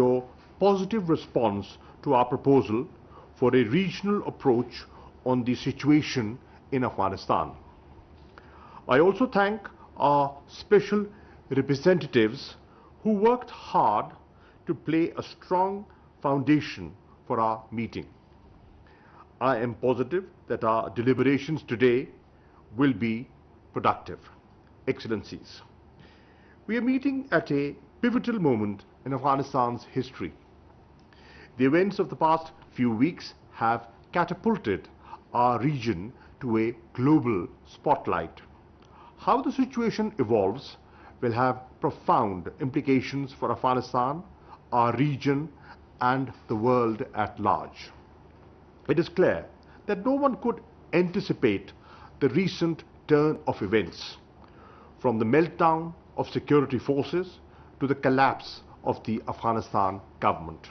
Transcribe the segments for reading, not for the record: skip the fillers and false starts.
your positive response to our proposal for a regional approach on the situation in Afghanistan. I also thank our special representatives who worked hard to lay a strong foundation for our meeting. I am positive that our deliberations today will be productive. Excellencies, we are meeting at a pivotal moment in Afghanistan's history. The events of the past few weeks have catapulted our region to a global spotlight. How the situation evolves will have profound implications for Afghanistan, our region, and the world at large. It is clear that no one could anticipate the recent turn of events, from the meltdown of security forces to the collapse of the Afghanistan government.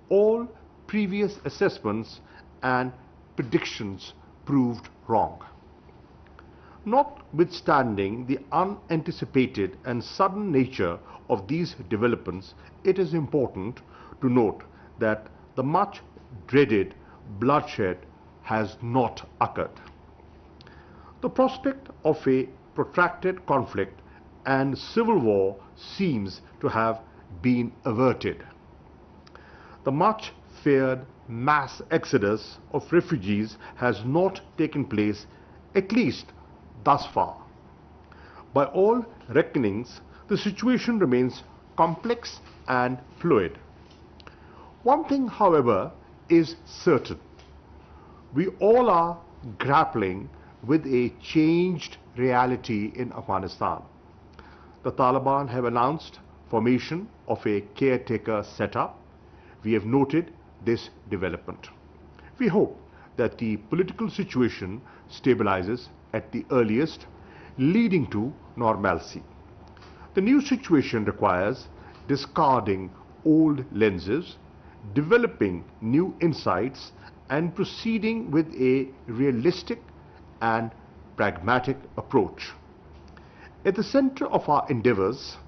All previous assessments and predictions proved wrong. Notwithstanding the unanticipated and sudden nature of these developments, it is important to note that the much dreaded bloodshed has not occurred. The prospect of a protracted conflict and civil war seems to have been averted. The much feared mass exodus of refugees has not taken place, at least thus far. By all reckonings, the situation remains complex and fluid. One thing, however, is certain. We all are grappling with a changed reality in Afghanistan. The Taliban have announced formation of a caretaker setup. We have noted this development. We hope that the political situation stabilizes at the earliest, leading to normalcy. The new situation requires discarding old lenses, developing new insights, and proceeding with a realistic and pragmatic approach. At the center of our endeavors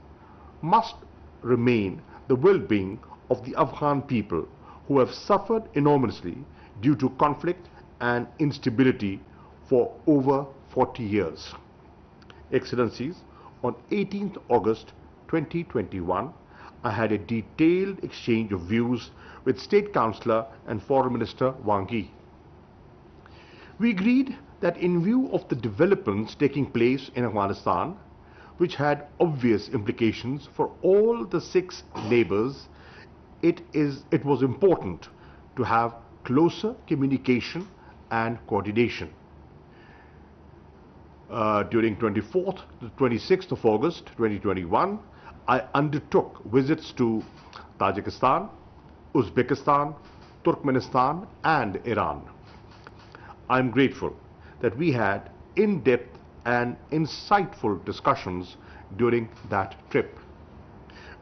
must remain the well-being of the Afghan people, who have suffered enormously due to conflict and instability for over 40 years. Excellencies, on 18th August 2021, I had a detailed exchange of views with State Councillor and Foreign Minister Wang Yi. We agreed that in view of the developments taking place in Afghanistan, which had obvious implications for all the 6 neighbors, it was important to have closer communication and coordination. During 24th to 26th of August 2021, I undertook visits to Tajikistan, Uzbekistan, Turkmenistan, and Iran. I am grateful that we had in-depth and insightful discussions during that trip.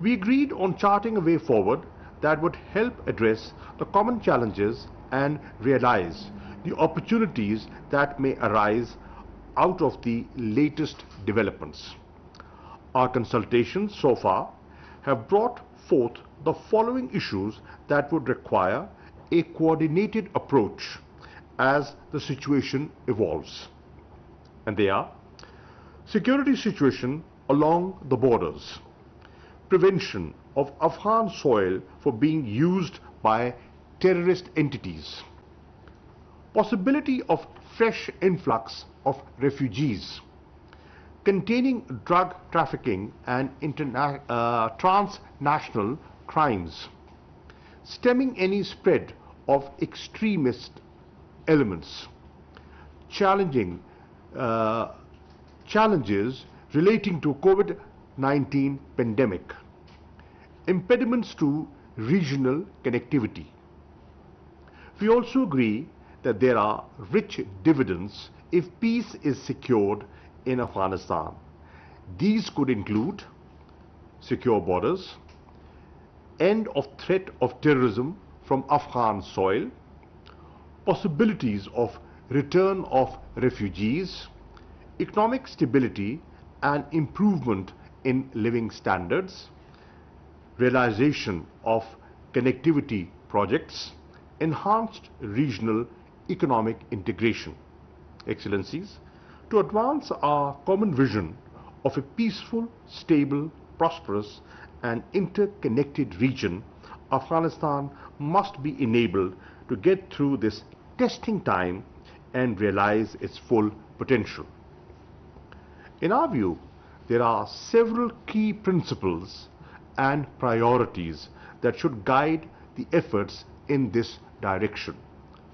We agreed on charting a way forward that would help address the common challenges and realize the opportunities that may arise out of the latest developments. Our consultations so far have brought forth the following issues that would require a coordinated approach as the situation evolves. And they are: security situation along the borders, prevention of Afghan soil for being used by terrorist entities, possibility of fresh influx of refugees, containing drug trafficking and transnational crimes, stemming any spread of extremist elements, challenges relating to COVID-19 pandemic, impediments to regional connectivity. We also agree that there are rich dividends if peace is secured in Afghanistan. These could include secure borders, end of threat of terrorism from Afghan soil, possibilities of return of refugees, economic stability and improvement in living standards, realization of connectivity projects, enhanced regional economic integration. Excellencies, to advance our common vision of a peaceful, stable, prosperous and interconnected region, Afghanistan must be enabled to get through this testing time and realize its full potential. In our view, there are several key principles and priorities that should guide the efforts in this direction.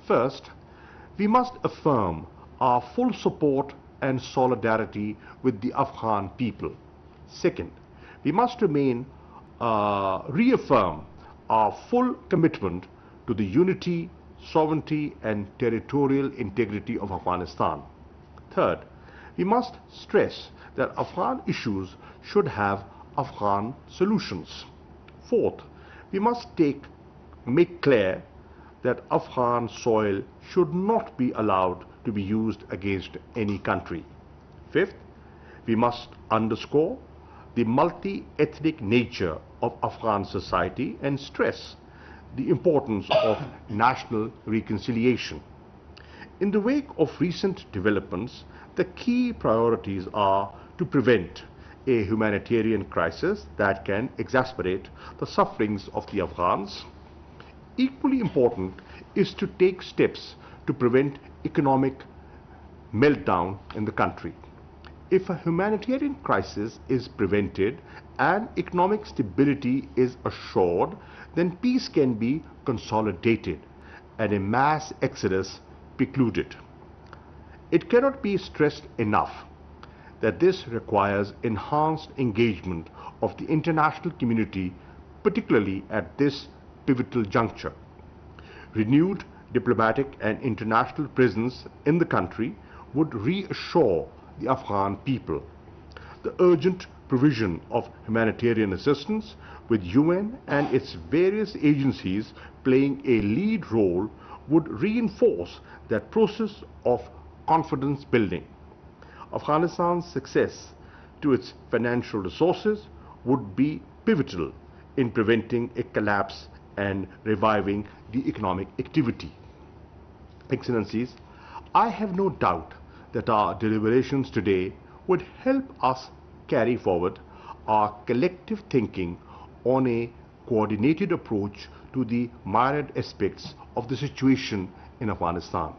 First, we must affirm our full support and solidarity with the Afghan people. Second, we must reaffirm our full commitment to the unity, sovereignty and territorial integrity of Afghanistan. Third, we must stress that Afghan issues should have Afghan solutions. Fourth, we must make clear that Afghan soil should not be allowed to be used against any country. Fifth, we must underscore the multi-ethnic nature of Afghan society and stress the importance of national reconciliation. In the wake of recent developments, the key priorities are to prevent a humanitarian crisis that can exacerbate the sufferings of the Afghans. Equally important is to take steps to prevent economic meltdown in the country. If a humanitarian crisis is prevented and economic stability is assured, then peace can be consolidated and a mass exodus precluded. It cannot be stressed enough that this requires enhanced engagement of the international community, particularly at this pivotal juncture. Renewed diplomatic and international presence in the country would reassure the Afghan people. The urgent provision of humanitarian assistance, with UN and its various agencies playing a lead role, would reinforce that process of confidence building. Afghanistan's success to its financial resources would be pivotal in preventing a collapse and reviving the economic activity. Excellencies, I have no doubt that our deliberations today would help us carry forward our collective thinking on a coordinated approach to the myriad aspects of the situation in Afghanistan.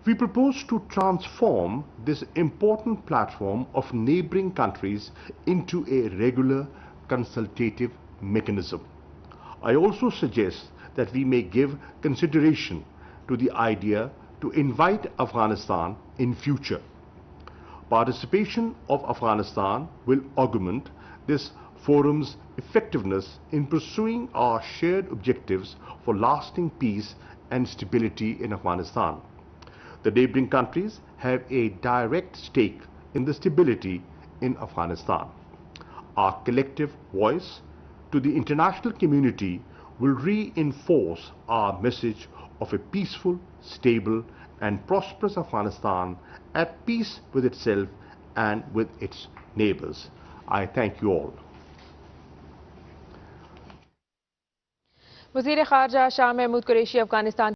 We propose to transform this important platform of neighboring countries into a regular consultative mechanism. I also suggest that we may give consideration to the idea to invite Afghanistan in future. Participation of Afghanistan will augment this forum's effectiveness in pursuing our shared objectives for lasting peace and stability in Afghanistan. The neighboring countries have a direct stake in the stability in Afghanistan. Our collective voice to the international community will reinforce our message of a peaceful, stable and prosperous Afghanistan at peace with itself and with its neighbors. I thank you all. Wazir ख़ारजा Shah Mahmood Qureshi Afghanistan